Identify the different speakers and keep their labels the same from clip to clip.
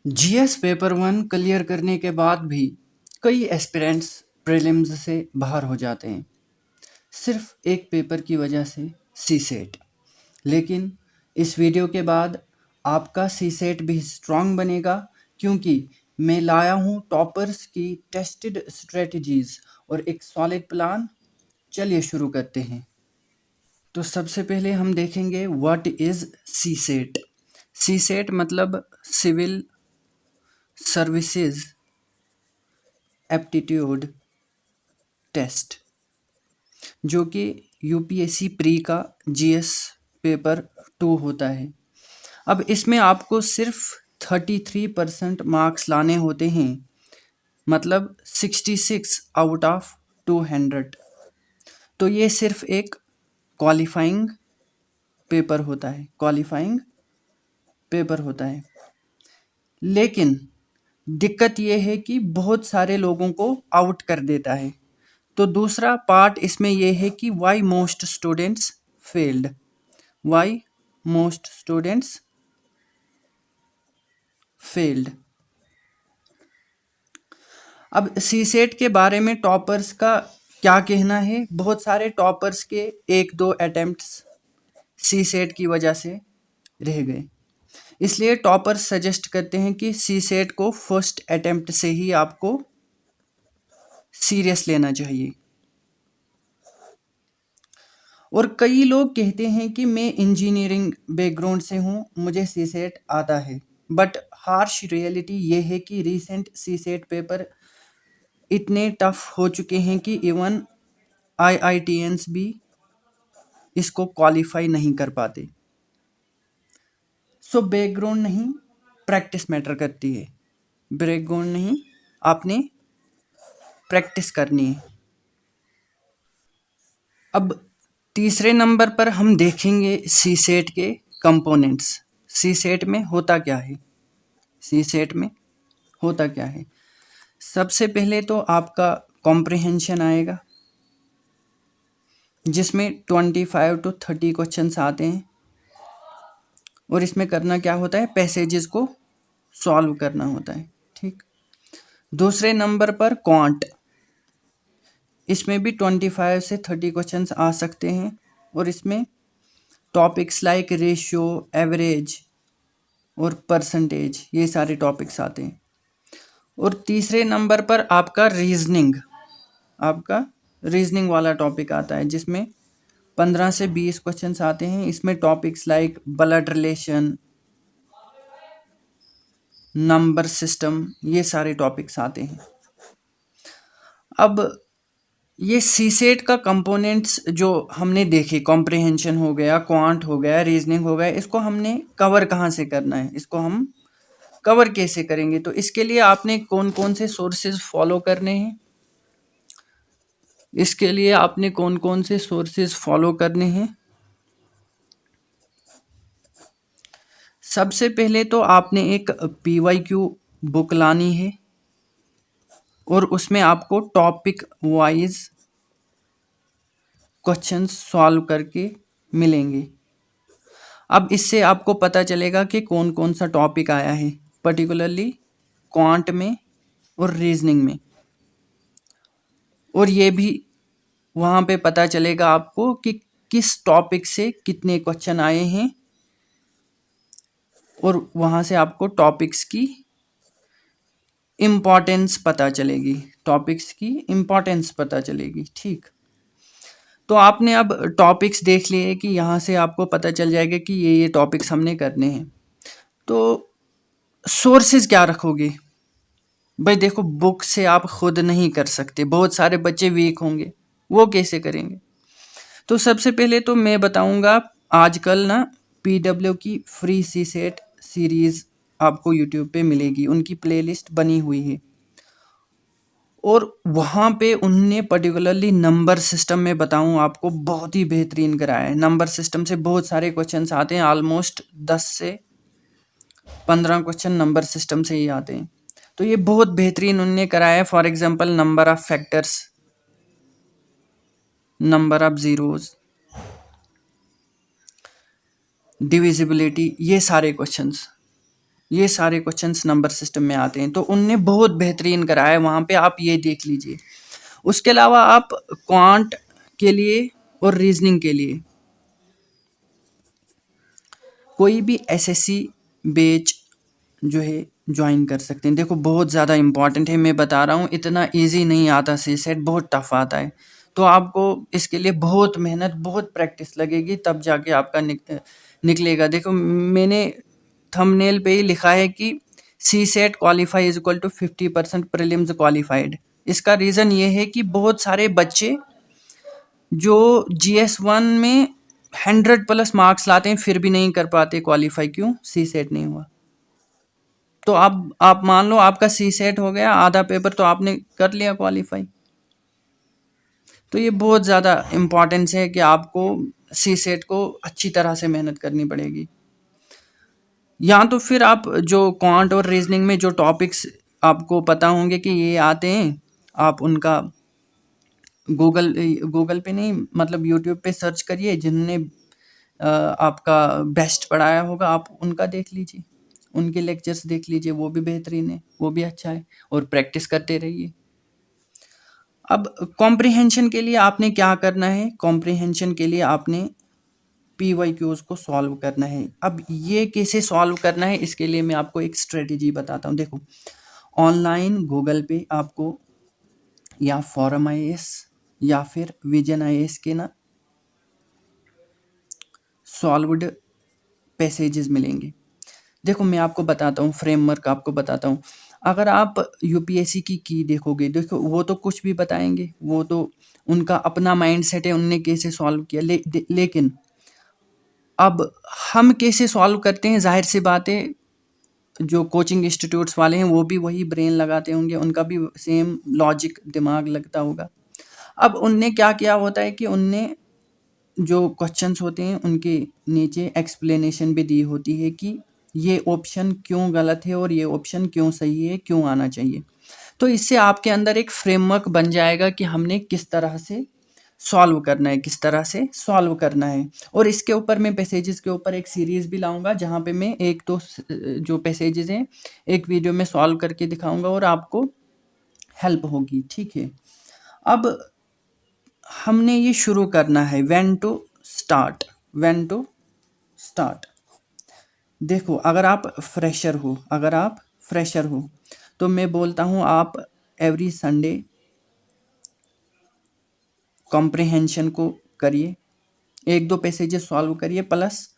Speaker 1: GS paper one clear करने के बाद भी कई एस्पिरेंट्स प्रीलिम्स से बाहर हो जाते हैं सिर्फ एक पेपर की वजह से सी सेट। लेकिन इस वीडियो के बाद आपका सी सेट भी स्ट्रांग बनेगा, क्योंकि मैं लाया हूँ टॉपर्स की टेस्टेड स्ट्रेटजीज और एक सॉलिड प्लान। चलिए शुरू करते हैं। तो सबसे पहले हम देखेंगे what is CSAT. CSAT मतलब सिविल सर्विसेज एप्टीट्यूड टेस्ट, जो कि यूपीएससी प्री का जीएस पेपर 2 होता है। अब इसमें आपको सिर्फ 33% मार्क्स लाने होते हैं, मतलब 66 आउट ऑफ 200। तो ये सिर्फ एक क्वालिफाइंग पेपर होता है, क्वालिफाइंग पेपर होता है। लेकिन दिक्कत ये है कि बहुत सारे लोगों को आउट कर देता है। तो दूसरा पार्ट इसमें यह है कि why most students failed, why most students failed. अब सी सेट के बारे में टॉपर्स का क्या कहना है। बहुत सारे टॉपर्स के 1-2 अटेम्प्ट्स सी सेट की वजह से रह गए, इसलिए टॉपर्स सजेस्ट करते हैं कि सी सेट को फर्स्ट अटेम्प्ट से ही आपको सीरियस लेना चाहिए। और कई लोग कहते हैं कि मैं इंजीनियरिंग बैकग्राउंड से हूँ, मुझे सी सेट आता है। बट हार्श रियलिटी ये है कि रीसेंट सी सेट पेपर इतने टफ हो चुके हैं कि इवन आईआईटीएंस भी इसको क्वालिफाई नहीं कर पाते। सो बैकग्राउंड नहीं, प्रैक्टिस मैटर करती है। बैकग्राउंड नहीं, आपने प्रैक्टिस करनी है। अब तीसरे नंबर पर हम देखेंगे सी सेट के कंपोनेंट्स। सी सेट में होता क्या है, सी सेट में होता क्या है। सबसे पहले तो आपका कॉम्प्रिहेंशन आएगा, जिसमें 25 to 30 क्वेश्चंस आते हैं। और इसमें करना क्या होता है, पैसेजेस को सॉल्व करना होता है। ठीक। दूसरे नंबर पर क्वांट, इसमें भी 25 से 30 क्वेश्चंस आ सकते हैं। और इसमें टॉपिक्स लाइक रेशियो, एवरेज और परसेंटेज, ये सारे टॉपिक्स आते हैं। और तीसरे नंबर पर आपका रीजनिंग वाला टॉपिक आता है, जिसमें 15 से 20 क्वेश्चंस आते हैं। इसमें topics like blood relation, number system, ये सारे टॉपिक्स आते हैं। अब ये सी सेट का कंपोनेंट्स जो हमने देखे, कॉम्प्रिहेंशन हो गया, क्वांट हो गया, रीजनिंग हो गया, इसको हमने कवर कहाँ से करना है, इसको हम कवर कैसे करेंगे। तो इसके लिए आपने कौन कौन से सोर्सेज फॉलो करने हैं, इसके लिए आपने कौन कौन से सोर्सेज फॉलो करने हैं। सबसे पहले तो आपने एक पीवाईक्यू बुक लानी है, और उसमें आपको टॉपिक वाइज क्वेश्चंस सॉल्व करके मिलेंगे। अब इससे आपको पता चलेगा कि कौन कौन सा टॉपिक आया है, पर्टिकुलरली क्वांट में और रीजनिंग में। और ये भी वहाँ पे पता चलेगा आपको कि किस टॉपिक से कितने क्वेश्चन आए हैं, और वहाँ से आपको टॉपिक्स की इम्पॉर्टेंस पता चलेगी, टॉपिक्स की इम्पॉर्टेंस पता चलेगी। ठीक। तो आपने अब टॉपिक्स देख लिए कि यहाँ से आपको पता चल जाएगा कि ये टॉपिक्स हमने करने हैं। तो सोर्सेज क्या रखोगे भाई। देखो, बुक से आप खुद नहीं कर सकते, बहुत सारे बच्चे वीक होंगे, वो कैसे करेंगे। तो सबसे पहले तो मैं बताऊंगा, आजकल ना पीडब्ल्यू की फ्री सी सेट सीरीज आपको यूट्यूब पे मिलेगी, उनकी प्लेलिस्ट बनी हुई है। और वहाँ पे उनने पर्टिकुलरली नंबर सिस्टम में बताऊँ आपको, बहुत ही बेहतरीन कराया है। नंबर सिस्टम से बहुत सारे क्वेश्चंस आते हैं, ऑलमोस्ट 10 से 15 क्वेश्चन नंबर सिस्टम से ही आते हैं। तो ये बहुत बेहतरीन उनने कराया है। For example number of factors, number of zeros, divisibility, ये सारे क्वेश्चंस। ये सारे क्वेश्चंस नंबर सिस्टम में आते हैं, तो उनने बहुत बेहतरीन कराया है, वहाँ पे आप ये देख लीजिए। उसके अलावा आप क्वांट के लिए और रीजनिंग के लिए कोई भी एसएससी बैच जो है ज्वाइन कर सकते हैं। देखो बहुत ज़्यादा इम्पॉर्टेंट है, मैं बता रहा हूँ, इतना इजी नहीं आता, सी सेट बहुत टफ आता है। तो आपको इसके लिए बहुत मेहनत, बहुत प्रैक्टिस लगेगी, तब जाके आपका निकलेगा। देखो मैंने थंबनेल पे ही लिखा है कि CSAT qualify is equal to 50% prelims qualified. इसका रीज़न ये है कि बहुत सारे बच्चे जो GS1 में 100+ मार्क्स लाते हैं फिर भी नहीं कर पाते क्वालिफाई। क्यों? सी सेट नहीं हुआ। तो आप मान लो आपका सी सेट हो गया, आधा पेपर तो आपने कर लिया क्वालिफाई। तो ये बहुत ज़्यादा इम्पॉर्टेंस है कि आपको सी सेट को अच्छी तरह से मेहनत करनी पड़ेगी। या तो फिर आप जो क्वांट और रीजनिंग में जो टॉपिक्स आपको पता होंगे कि ये आते हैं, आप उनका गूगल पे नहीं, मतलब यूट्यूब पे सर्च करिए, जिन्होंने आपका बेस्ट पढ़ाया होगा आप उनका देख लीजिए, उनके लेक्चर्स देख लीजिए, वो भी बेहतरीन है, वो भी अच्छा है, और प्रैक्टिस करते रहिए। अब कॉम्प्रिहेंशन के लिए आपने क्या करना है? कॉम्प्रिहेंशन के लिए आपने PYQs को सॉल्व करना है। अब ये कैसे सॉल्व करना है, इसके लिए मैं आपको एक स्ट्रेटेजी बताता हूँ। देखो ऑनलाइन गूगल पे आपको या फॉरम IAS या फिर विजन IAS के ना सॉल्व्ड पैसेजेस मिलेंगे। देखो मैं आपको बताता हूँ, फ्रेमवर्क आपको बताता हूँ। अगर आप UPSC की देखोगे, देखो वो तो कुछ भी बताएंगे, वो तो उनका अपना माइंड सेट है, उनने कैसे सॉल्व किया। लेकिन अब हम कैसे सॉल्व करते हैं, जाहिर सी बात है, जो कोचिंग इंस्टीट्यूट्स वाले हैं वो भी वही ब्रेन लगाते होंगे, उनका भी सेम लॉजिक दिमाग लगता होगा। अब उनने क्या किया होता है कि उनने जो क्वेश्चंस होते हैं उनके नीचे एक्सप्लेनेशन भी दी होती है कि ये ऑप्शन क्यों गलत है और ये ऑप्शन क्यों सही है, क्यों आना चाहिए। तो इससे आपके अंदर एक फ्रेमवर्क बन जाएगा कि हमने किस तरह से सॉल्व करना है, किस तरह से सॉल्व करना है। और इसके ऊपर मैं पैसेजेस के ऊपर एक सीरीज़ भी लाऊंगा, जहाँ पे मैं एक दो जो पैसेजेस हैं एक वीडियो में सॉल्व करके दिखाऊंगा और आपको हेल्प होगी। ठीक है, अब हमने ये शुरू करना है। When to start, when to start. देखो अगर आप फ्रेशर हो तो मैं बोलता हूँ आप एवरी संडे कॉम्प्रिहेंशन को करिए, एक दो पैसेजेस सॉल्व करिए, प्लस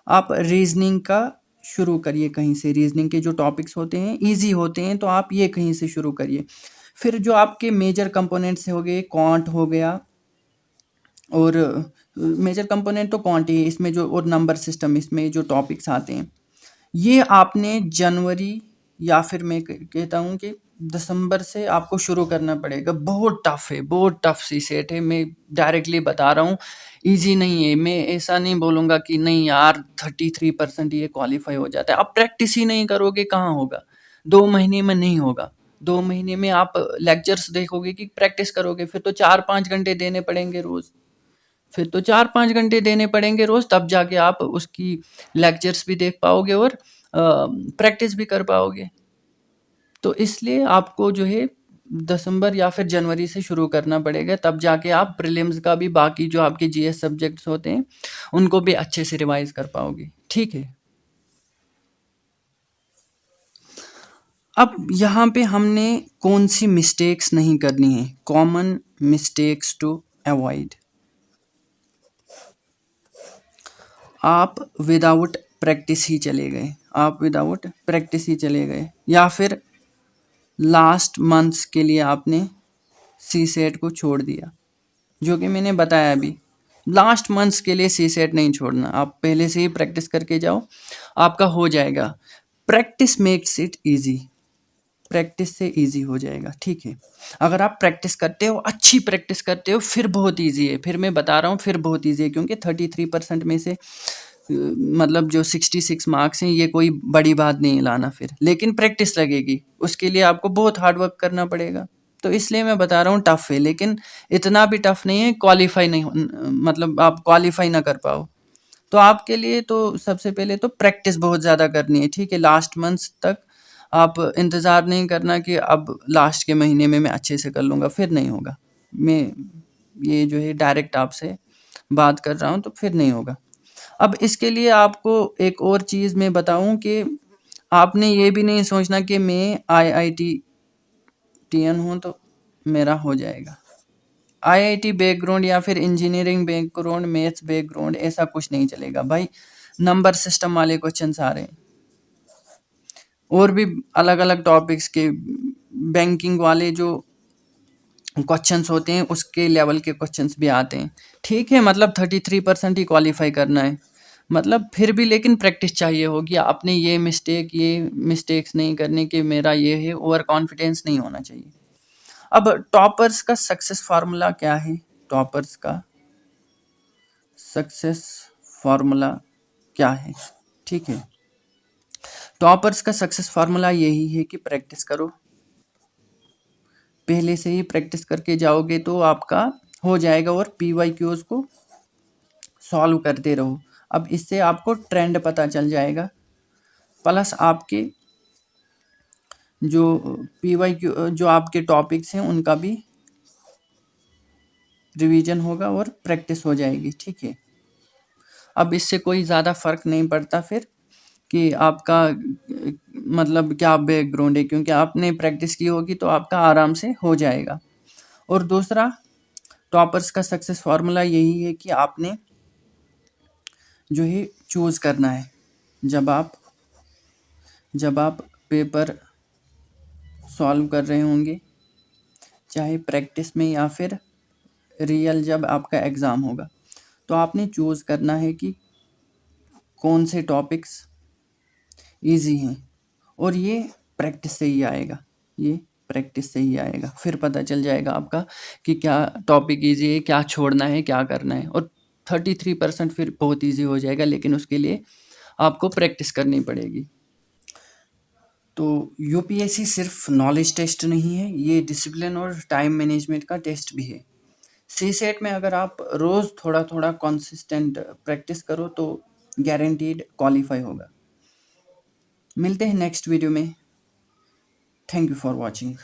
Speaker 1: आप रीजनिंग का शुरू करिए कहीं से। रीजनिंग के जो टॉपिक्स होते हैं इजी होते हैं, तो आप ये कहीं से शुरू करिए। फिर जो आपके मेजर कंपोनेंट्स हो गए, क्वांट हो गया, और मेजर कंपोनेंट तो क्वांट ही है इसमें, जो और नंबर सिस्टम, इसमें जो टॉपिक्स आते हैं ये आपने जनवरी या फिर मैं कहता हूँ कि दिसंबर से आपको शुरू करना पड़ेगा। बहुत टफ है, बहुत टफ सी सेट है, मैं डायरेक्टली बता रहा हूँ, इजी नहीं है। मैं ऐसा नहीं बोलूँगा कि नहीं यार 33% ये क्वालिफाई हो जाता है। आप प्रैक्टिस ही नहीं करोगे कहाँ होगा, 2 महीने में नहीं होगा। 2 महीने में आप लेक्चर्स देखोगे कि प्रैक्टिस करोगे, फिर तो 4-5 घंटे देने पड़ेंगे रोज़, फिर तो 4-5 घंटे देने पड़ेंगे रोज़, तब जाके आप उसकी लेक्चर्स भी देख पाओगे और प्रैक्टिस भी कर पाओगे। तो इसलिए आपको जो है दिसंबर या फिर जनवरी से शुरू करना पड़ेगा, तब जाके आप प्रीलिम्स का भी बाकी जो आपके GS सब्जेक्ट्स होते हैं उनको भी अच्छे से रिवाइज कर पाओगे। ठीक है, अब यहाँ पे हमने कौन सी मिस्टेक्स नहीं करनी है, कॉमन मिस्टेक्स टू अवॉइड। आप विदाउट प्रैक्टिस ही चले गए, आप विदाउट प्रैक्टिस ही चले गए, या फिर लास्ट मंथ्स के लिए आपने सी सेट को छोड़ दिया, जो कि मैंने बताया अभी। लास्ट मंथ्स के लिए सी सेट नहीं छोड़ना, आप पहले से ही प्रैक्टिस करके जाओ, आपका हो जाएगा। Practice makes it easy, practice से इजी हो जाएगा। ठीक है, अगर आप प्रैक्टिस करते हो, अच्छी प्रैक्टिस करते हो, फिर बहुत इजी है। फिर मैं बता रहा हूँ फिर बहुत इजी है, क्योंकि 33% में से मतलब जो 66 मार्क्स हैं ये कोई बड़ी बात नहीं लाना फिर, लेकिन प्रैक्टिस लगेगी, उसके लिए आपको बहुत हार्ड वर्क करना पड़ेगा। तो इसलिए मैं बता रहा हूँ टफ है, लेकिन इतना भी टफ नहीं है क्वालिफाई नहीं मतलब आप क्वालिफाई ना कर पाओ। तो आपके लिए तो सबसे पहले तो प्रैक्टिस बहुत ज़्यादा करनी है, ठीक है? लास्ट मंथ्स तक आप इंतज़ार नहीं करना कि अब लास्ट के महीने में मैं अच्छे से कर लूँगा, फिर नहीं होगा। मैं ये जो है डायरेक्ट आपसे बात कर रहा हूँ, तो फिर नहीं होगा। अब इसके लिए आपको एक और चीज़ मैं बताऊँ कि आपने ये भी नहीं सोचना कि मैं IITian हूँ तो मेरा हो जाएगा। IIT बैकग्राउंड या फिर इंजीनियरिंग बैकग्राउंड, मैथ्स बैकग्राउंड, ऐसा कुछ नहीं चलेगा भाई। नंबर सिस्टम वाले क्वेश्चंस आ रहे हैं, और भी अलग-अलग टॉपिक्स के बैंकिंग वाले जो क्वेश्चंस होते हैं उसके लेवल के क्वेश्चंस भी आते हैं। ठीक है, मतलब 33% ही क्वालिफाई करना है, मतलब फिर भी लेकिन प्रैक्टिस चाहिए होगी। आपने ये मिस्टेक्स नहीं करने कि मेरा ये है, ओवर कॉन्फिडेंस नहीं होना चाहिए। अब टॉपर्स का सक्सेस फार्मूला क्या है? टॉपर्स का सक्सेस फार्मूला क्या है? ठीक है, टॉपर्स का सक्सेस फार्मूला यही है कि प्रैक्टिस करो। पहले से ही प्रैक्टिस करके जाओगे तो आपका हो जाएगा, और PYQs को सॉल्व करते रहो। अब इससे आपको ट्रेंड पता चल जाएगा, प्लस आपके जो PYQ जो आपके टॉपिक्स हैं उनका भी रिवीजन होगा और प्रैक्टिस हो जाएगी, ठीक है। अब इससे कोई ज़्यादा फ़र्क नहीं पड़ता फिर कि आपका मतलब क्या बैकग्राउंड है, क्योंकि आपने प्रैक्टिस की होगी तो आपका आराम से हो जाएगा। और दूसरा, टॉपर्स का सक्सेस फार्मूला यही है कि आपने जो है चूज़ करना है। जब आप पेपर सॉल्व कर रहे होंगे, चाहे प्रैक्टिस में या फिर रियल जब आपका एग्ज़ाम होगा, तो आपने चूज़ करना है कि कौन से टॉपिक्स ईज़ी हैं, और ये प्रैक्टिस से ही आएगा, फिर पता चल जाएगा आपका कि क्या टॉपिक ईज़ी है, क्या छोड़ना है, क्या करना है। और 33% फिर बहुत ईज़ी हो जाएगा, लेकिन उसके लिए आपको प्रैक्टिस करनी पड़ेगी। तो UPSC सिर्फ नॉलेज टेस्ट नहीं है, ये डिसिप्लिन और टाइम मैनेजमेंट का टेस्ट भी है। CSET में अगर आप रोज़ थोड़ा-थोड़ा कंसिस्टेंट प्रैक्टिस करो तो गारंटीड क्वालीफाई होगा। मिलते हैं नेक्स्ट वीडियो में। Thank you for watching.